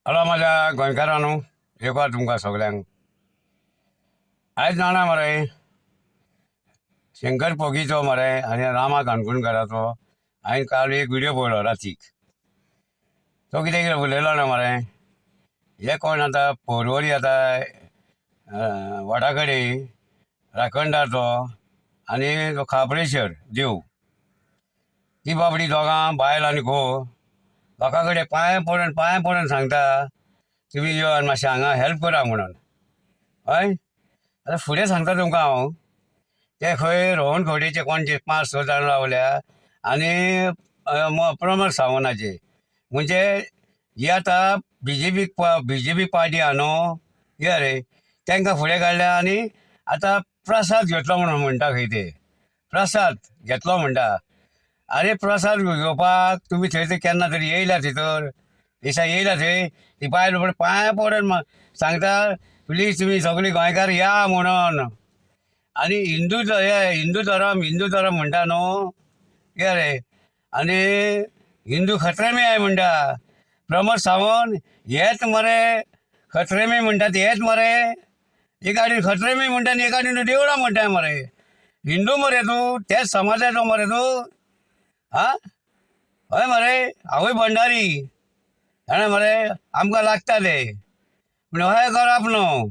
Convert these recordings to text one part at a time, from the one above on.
Hello माझ्या गोंयकारांनो, येवकार तुमकां सगल्यांक. आयज जाणा मरे शंकर पोगीचो मरे आनी रामा काणकोणकाराचो हांवें काल एक व्हिडियो पळयलो रातीक. तो कितें उलयलो ना मरे, हे कोण आतां पर्वरी आतां वडा कडेन राखणदारचो आनी तो खापरेश्वर देव, ती बाबडी दोगां बायल आनी घोव लोकां कडेन पांय पडून सांगता तुमी यो आनी मातशें हांगा हेल्प करा म्हणून. हय, आतां फुडें सांगता तुमकां हांव. ते खंय रोहन खवडेचे कोणचे 5-6 जाण रावल्या आनी प्रमोद सावंताचे, म्हणजे जी आतां बीजेपी पार्टी आहा न्हू, कितें रे तांकां फुडें काडल्या आनी आतां प्रसाद घेतलो म्हणून म्हणटा. खंय ते प्रसाद घेतलो म्हणटा. अरे प्रसाद घेवपाक तुमी थंय केन्ना तरी येयल्या थंयसर, दिसा येयल्या थंय ती बायल पांय पडून सांगता प्लीज तुमी सगळीं गोंयकार या म्हणून. आनी हिंदू धर्म म्हणटा न्हू, कितें रे, आनी हिंदू खत्रे में आहे म्हणटा. प्रमोद सावंत हेच मरे खत्रे में म्हणटात, हेच मरे एक आडीन खत्रे में म्हणटा आनी एक आडीन देवळां म्हणटा मरे. हिंदू मरे तूं, तेच समाजाचो मरे तूं. हा हय मरे, हांवूय भंडारी जाणा मरे, आमकां लागता ते पूण हय करप न्हू.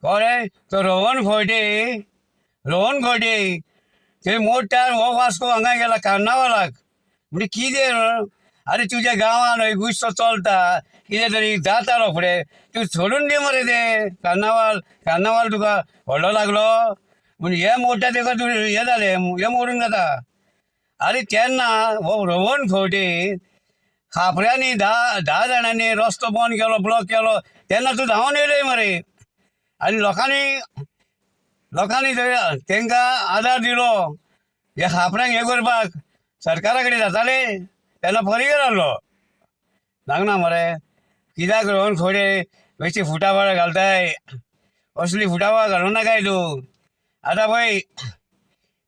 कळ्ळें, तो रोहन खवटे थंय मोठ्यान हो वास्को हांगा गेला कार्नावालाक. म्हणजे कितें, अरे तुज्या गांवान हय गुश्सो चलता, कितें तरी जाता फुडें, तूं सोडून दी मरे ते कार्नावाल तुका व्हडलो लागलो म्हूण हे मोठ्या तेका तूं हे जालें, हे मोडून जाता. अरे तेन्ना हो रोहन खवटे खापऱ्यांनी 10 जाणांनी रस्तो बंद केलो, ब्लॉक केलो, तेन्ना तूं धांवन येयले मरे. आनी लोकांनी तांकां आदार दिलो हे खापऱ्यांक हे करपाक. सरकारा कडेन जाताले तेन्ना परिकर आहलो. सांगना मरे, कित्याक रोहन खवटे बेश्टी फुटाफाट घालताय, असली फुटाफाट घालूं नाकाय तूं. आतां पळय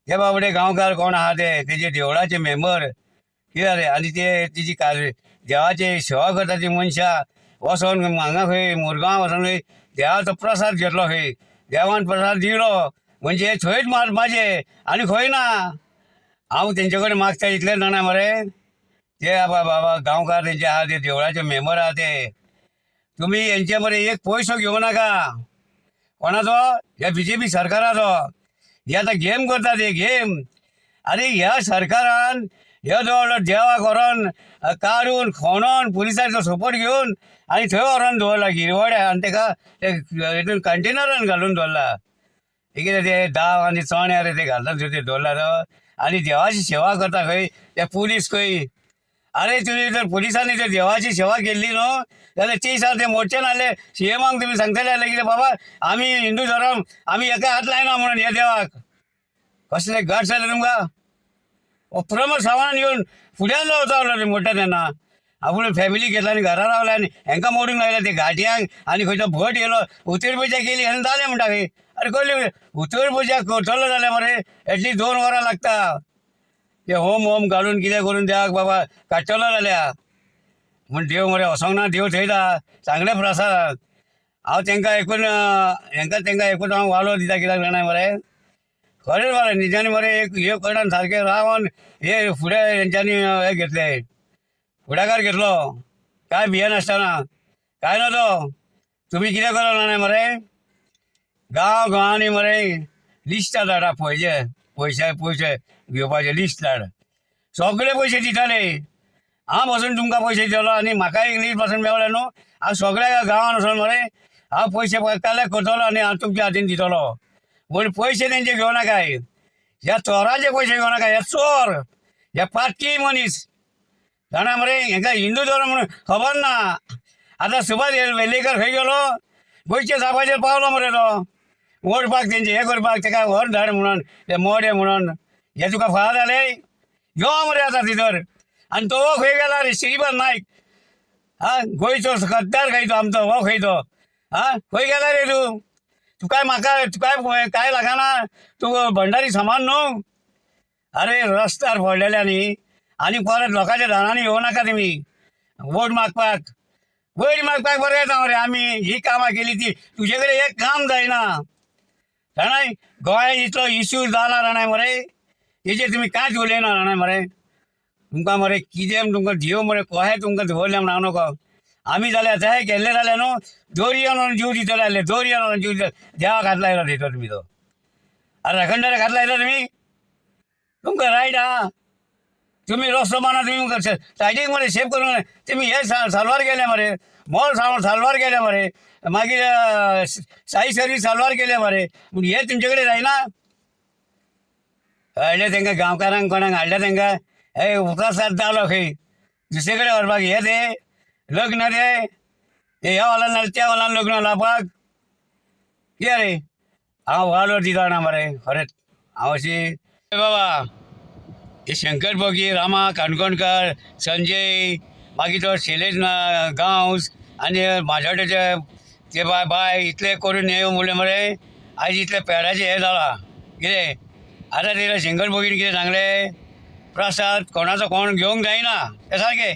हे बाबडे गांवकार कोण आहा तेजे देवळाचे मेंबर, कितें रे, आनी ते तेजी देवाचे सेवा करता ती मनशां वचोन हांगा खंय मुरगांव वचोन खंय देवाचो प्रसाद घेतलो, खंय देवान प्रसाद दिलो म्हणजे थंयच म्हाजे आनी खंय ना. हांव तेंचे कडेन मागता इतलें जाणा मरे, ते बाबा गांवकार तेंचे आहा ते देवळाचे मेंबर आहा ते, तुमी हेंचे मरे एक पयसो घेवं नाका. कोणाचो? ह्या बीजेपी सरकाराचो. हे आतां गेम करता ते गेम. अरे ह्या सरकारान हे दवरलो देवा व्हरोन काडून खोणोन पुलिसांचो सपोर्ट घेवन आनी थंय व्हरोन दवरला गिरवाड्या, आनी तेका हितून कंटेनरान घालून दवरला. हे कितें ते दाव आनी चोण्या रे ते घालता थंय दवरला तो, आनी देवाची सेवा करता खंय ते पुलीस खंय. अरे तुमी जर पुलिसांनी जर देवाची सेवा केल्ली न्हू जाल्यार ती दिसा ते मोडचे नासले. सीएमाक तुमी सांगतले जाल्यार कितें बाबा आमी हिंदू धर्म आमी एका हात लायना म्हणून हे देवाक. कसले घट जाले तुमकां. प्रमोद सावंतान येवन फुड्यान रावता रे मोडटा तेन्ना. आपूण फॅमिली घेतला आनी घरा रावल्या आनी हेंकां मोडूंक लायल्या ते घाटयांक. आनी खंयचो भट येयलो उतर पुजा केली आनी जालें म्हणटा खंय. अरे कसली उतर पुजा करतलो जाल्यार मरे एटलीस्ट 2 वरां लागता. ते होम घालून कितें करून देवाक बाबा काडटलो जाल्यार म्हूण देव मरे वसोंक ना. देव थंयता चांगले प्रसाद. हांव तेंकां एकूच हांव वालो दिता. कित्याक जाणाय मरे, खरेंच मरे न्हिद्यानी मरे एक हे कडल्यान सारकें रावन हे फुडें हेंच्यांनी हे घेतले, फुडाकार घेतलो काय भियेनासतना. काय ना तो तुमी कितें करो जाणाय मरे, गांवांनी मरे लिस्टां धाडा पयशे घेवपाचे लिस्ट धाड. सगळे पयशे दिताले. हांव वचून तुमकां पयशे दितलो आनी म्हाका एक लिस्ट पासून मेवलें न्हू, हांव सगळ्या गांवांन वचोन मरे हांव पयशे कलेक्ट करतलो आनी हांव तुमच्या हातीन दितलो. पूण पयशे तेंचे घेवं नाकाय. ह्या चोराचे पयशे घेवं नाका. हे चोर, हे पाटकी मनीस जाणा मरे. हेंकां हिंदू धर्म म्हणून खबर ना. आतां सुभाष वेर्लेकर खंय गेलो, गोंयच्या सापाचेर पावलो मरे तो ओडपाक तेंचे हे करपाक, तेका व्हर धाड म्हणून ते मोडे म्हणून. हे तुका फळां जाले यो मरे आतां भितर. आनी तो हो खंय गेला रे श्रीपाद नायक, गोंयचो खद्दार खंय तो आमचो, हो खंय तो खंय गेला रे तूं. तुकाय काय लागना, तूं भंडारी समान न्हू. अरे रस्त्यार पडलेल्यांनी आनी परत लोकांच्या दारांनी येवं नाका तुमी वोट मागपाक. वयर मागपाक बरें येता मरे आमी ही कामां केली ती तुजे कडेन एक काम जायना जाणाय गोंयांत इतलो इश्यू जाला जाणाय मरे हेजेर तुमी कांयच उलयना जाणाय मरे तुमकां मरे कितें तुमकां देव मरे कशें तुमकां दवरलें म्हण हांव नको आमी जाल्यार तशें केल्ले जाल्यार न्हू दोरयान जीव दितले आसले दोरयान जीव देवाक हात लायला दितो तुमी तो आरे राखणदाराक हात लायता तुमी तुमकां रायट आहा तुम्ही रस्तो माना तुम्ही सायडीक मरे सेफ करूंक तुम्ही हे सालवार गेले मरे मॉल सालवार गेले मरे मागीर साई सर्वीस सालवार केले मरे पूण हे तुमचे कडेन जायना हाडले तांकां गांवकारांक कोणाक हाडले तांकां हे प्रसाद जालो खंय दुसरे कडेन व्हरपाक हे ते लग्न ते ह्या हॉलान नाल्यार त्या हॉलान लग्न लावपाक कितें रे हांव वालोर दिताना मरे खरेंच हांव अशी बाबा हे शंकर भोगी रामा काणकोणकर संजय मागीर तो शैलेश गांवस आनी म्हाजोड्याचे ते बाय इतले करून हे म्हणलें मरे आयज इतले पेडाचे हे जाला कितें आतां तेका शंकर भोगीन कितें सांगलें प्रसाद कोणाचो कोण घेवंक जायना तें सारकें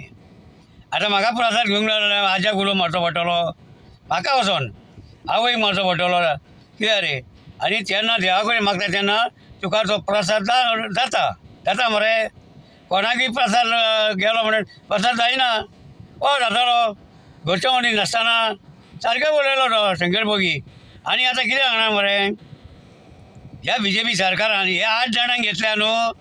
आतां म्हाका प्रसाद घेवंक ना जाल्यार आज्याक उलो मारचो पडटलो म्हाका वचोन आवयक मारचो पडटलो कित्याक रे आनी तेन्ना देवा कडेन मागता तेन्ना तुका तो प्रसाद जाता मरे कोणाकय प्रसाद गेलो म्हणून प्रसाद जायना हो जातालो घरचो मनीस नासतना सारकें उलयलो तो शंकर भोगी आनी आतां कितें सांगना मरे ह्या BJP सरकारान हे 8 जाणांक घेतल्या न्हू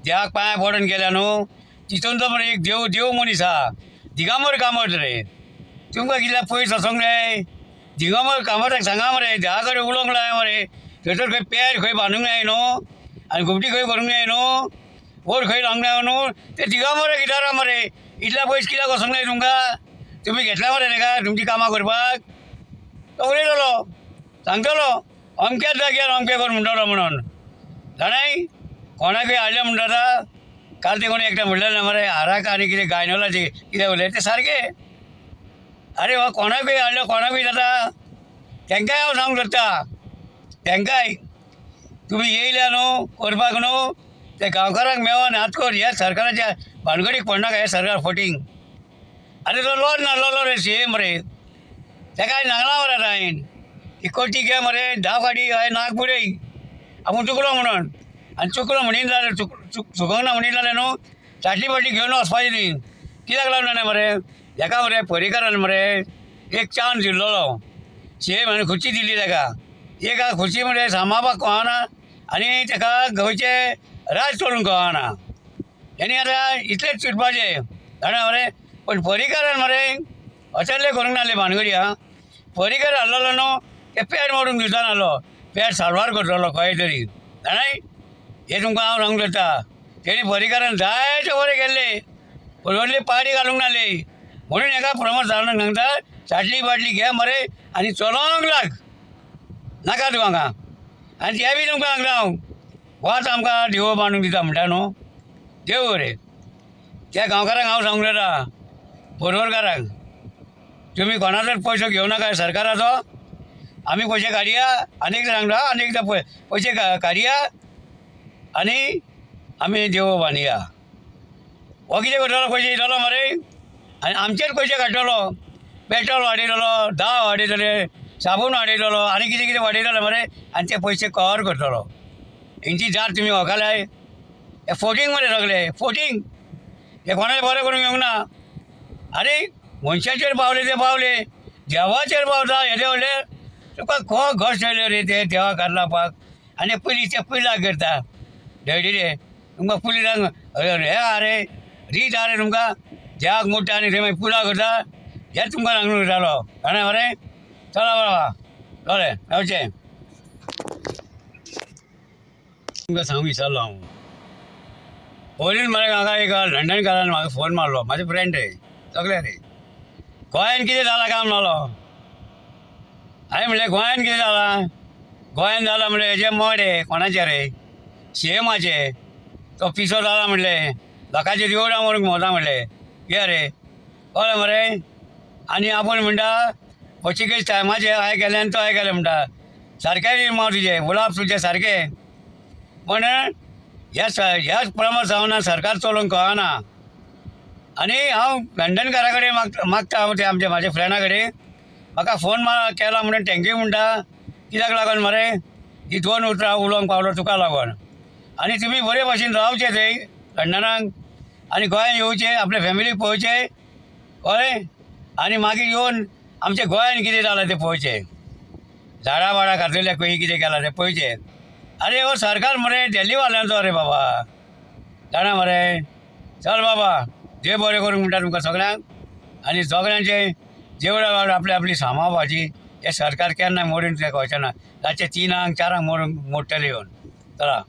देवाक पांयां पडून गेल्या न्हू तितून तो मरे एक देव मनीस आहा दिगंबर कामत रे तुमकां कितल्या पयस वचोंक जाय दिगंबर कामताक सांगा मरे देवा कडेन उलोवंक लाय मरे थंयसर खंय पेर खंय बांदूंक जाय न्हू आनी घुमटी खंय करूंक जाय न्हू वयर खंय लावंक जाय न्हू ते दिगंबर कितें मरे इतल्या पयस कित्याक वचोंक जाय तुमकां तुमी घेतल्या मरे ताका तुमची कामां करपाक तो उलयतलो सांगतलो अमक्याच जाग्यार अमकें कर म्हणटलो म्हणून जाणाय कोणाकय हाडलें म्हणटा काल ते कोणी एकटें म्हणलेलें मरे हाराक आनी कितें गायनोलाचें कितें उलयलें तें सारकें अरे हो कोणाकय हाडलो कोणाकय जाता तेंकाय हांव सांगूंक सोदता तेंकाय तुमी येयल्या न्हू करपाक न्हू ते गांवकारांक मेळोन हात कर ह्या सरकाराच्या भानगडीक पडनाका हे सरकार फटींग आनी तो लॉज नासलो रे CM रे तेका सांगला मरे आतां हांवें की कोटी घे मरे 10 फाटी हय नाक बुडय आपूण चुकलो म्हणून आनी चुकलो म्हणीन जाल्यार चुकोंक ना म्हणीन जाल्यार न्हू चाटली फाटी घेवन वचपाचें न्ही कित्याक लागना न्ही मरे हेका मरे पर्रीकारान मरे एक चान्स दिल्लो CM हांवें खुर्ची दिल्ली तेका एका खुर्ची मरे सांबाळपाक कळना आनी तेका गोंयचे राज चलोवंक कळना हेणी आतां इतलेंच चिंतपाचें जाणा मरे पण पर्रीकारान मरे अचल्ले करूंक नासले भानगडी आहा पर्रीकार हाडलेलो न्हू ते पेड मारून दिवचा नासलो पेड सालवार करतलो खंय तरी जाणाय हे तुमकां हांव सांगूंक सोदता तेणी पर्रीकारान जायते बरें केल्ले पूण व्हडली पाडी घालूंक नासली म्हणून हेका प्रमोद सावंताक सांगता चाटली बाटली घे मरे आनी चलोवंक लाग नाका तुका हांगा आनी ते बी तुमकां सांगता हांव वाच आमकां देव बांदूंक दिता म्हणटा न्हू देव रे त्या गांवकारांक हांव सांगूंक सोदता बोरवरकारांक तुमी कोणाचोच पयसो घेवं नाका सरकाराचो आमी पयशे काडया आनी एकदां सांगता आनी एकदां पयशे काडया आनी आमी देव बांदया हो कितें करतलो पयशे दितलो मरे आनी आमचेच पयशे काडटलो पेट्रोल वाडयतलो दाव वाडयतले साबून वाडयतलो आनी कितें कितें वाडयतले मरे आनी ते पयशे कवर करतलो हेंची जात तुमी वखलाय हे फोटींग मरे सगळे फोटींग हे कोणाचें बरें करूंक येवंक ना अरे मनशाचेर पावले ते पावले देवाचेर पावता हे देवले तुका खो घोश ठेवले रे ते देवाक हात लावपाक आनी पुलिसाक करता रे तुमकां पुलिसांक हे आहा रे रीत आहा रे तुमकां देवाक मोडटा आनी थंय मागीर पुला करता हेच तुमकां सांगूंक जालो जाणा मरे चला बाबा चले येवचें तुमकां सांगूंक विसरलो हांव पयलींच मरे म्हाका एक लंडनकारान म्हाका फोन मारलो म्हाजो फ्रेंड रे सगळे रे गोंयान कितें जालां काम नालो हांवें म्हणलें गोंयान कितें जालां गोंयान जालां म्हणलें हेजे मोडे कोणाचे रे CMाचे तो पिसो जाला म्हणलें लोकांचे देवळां व्हरूंक मोता म्हणलें कितें रे कळ्ळें मरे आनी आपूण म्हणटा पोर्चुगीज टायमाचे हांवें केलें आनी तो हांवें केलें म्हणटा सारकें माव तुजें उलोवप तुजें सारकें पण ह्याच प्रमाण जावना सरकार चलोवंक कळना आनी हांव लंडनकारा कडेन मागता हांव ते म्हाज्या फ्रेंडा कडेन म्हाका फोन केला म्हणून थँक्यू म्हणटा कित्याक लागून मरे ही 2 उतरां उलोवंक पावलो तुका लागून. आनी तुमी बरे भाशेन रावचे थंय लंडनाक आनी गोंयांत येवचे आपले फॅमिलीक पळोवचे कळ्ळें. आनी मागीर येवन आमच्या गोंयान कितें जालां तें पळोवचें. झाडां बाडां घातलेल्या खंय कितें केलां तें पळोवचें. अरे हो सरकार मरे दिल्लीवाल्यांचो रे बाबा जाणा मरे. चल बाबा देव बरें करूंक म्हणटा तुमकां सगळ्यांक आनी सगळ्यांचे जेवढा आपली आपली सांबाळपाची. हे सरकार केन्ना मोडून तें कळचें ना. रातचे 3-4 मोडटले येवन चला.